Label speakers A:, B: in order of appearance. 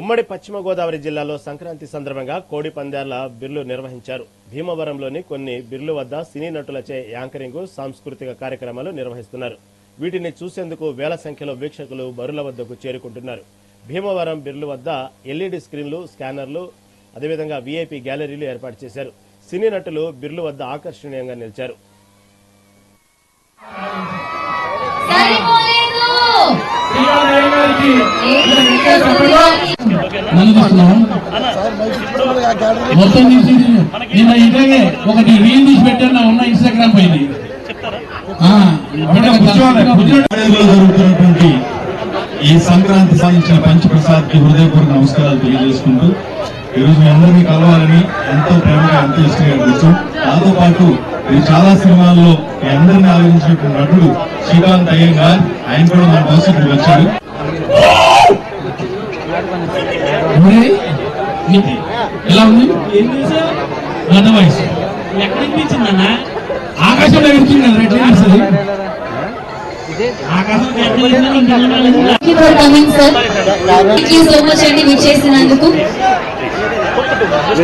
A: ఉమ్మడి పశ్చిమ గోదావరి జిల్లాలో సంక్రాంతి సందర్భంగా కోడి పందేళ్ల బిర్లు నిర్వహించారు. భీమవరంలోని కొన్ని బిర్లు వద్ద సినీ నటులచే యాంకరింగ్, సాంస్కృతిక కార్యక్రమాలు నిర్వహిస్తున్నారు. వీటిని చూసేందుకు వేల సంఖ్యలో వీక్షకులు బరుల వద్దకు చేరుకుంటున్నారు. భీమవరం బిర్లు వద్ద ఎల్ఈడి స్క్రీన్లు, స్కానర్లు, అదేవిధంగా వీఐపీ గ్యాలరీలు ఏర్పాటు చేశారు. సినీ నటులు బిర్లు వద్ద ఆకర్షణీయంగా నిలిచారు.
B: మొత్తం తీసి నిన్న ఇలాగే ఒకటి రీల్ తీసి పెట్టాను ఉన్న ఇన్స్టాగ్రామ్ పైన జరుగుతున్నటువంటి ఈ సంక్రాంతి సాధించిన పంచప్రసాద్ కి హృదయపూర్వక నమస్కారాలు తెలియజేసుకుంటూ ఈరోజు మీ అందరినీ కలవాలని ఎంతో ప్రేమగా ఎంతో ఇష్టంగా కూర్చోం. దాంతో పాటు ఇది చాలా సినిమాల్లో మీ అందరినీ ఆలోచించినటువంటి నటుడు శ్రీకాంత్ అయ్యంగార్, ఆయన కూడా మన భవిష్యత్తుకు వచ్చాడు. ఎలా ఉంది వయసు ఎక్కడికి పిలిచిందన్నా? ఆకాశంలో విడిచింది
C: చేసినందుకు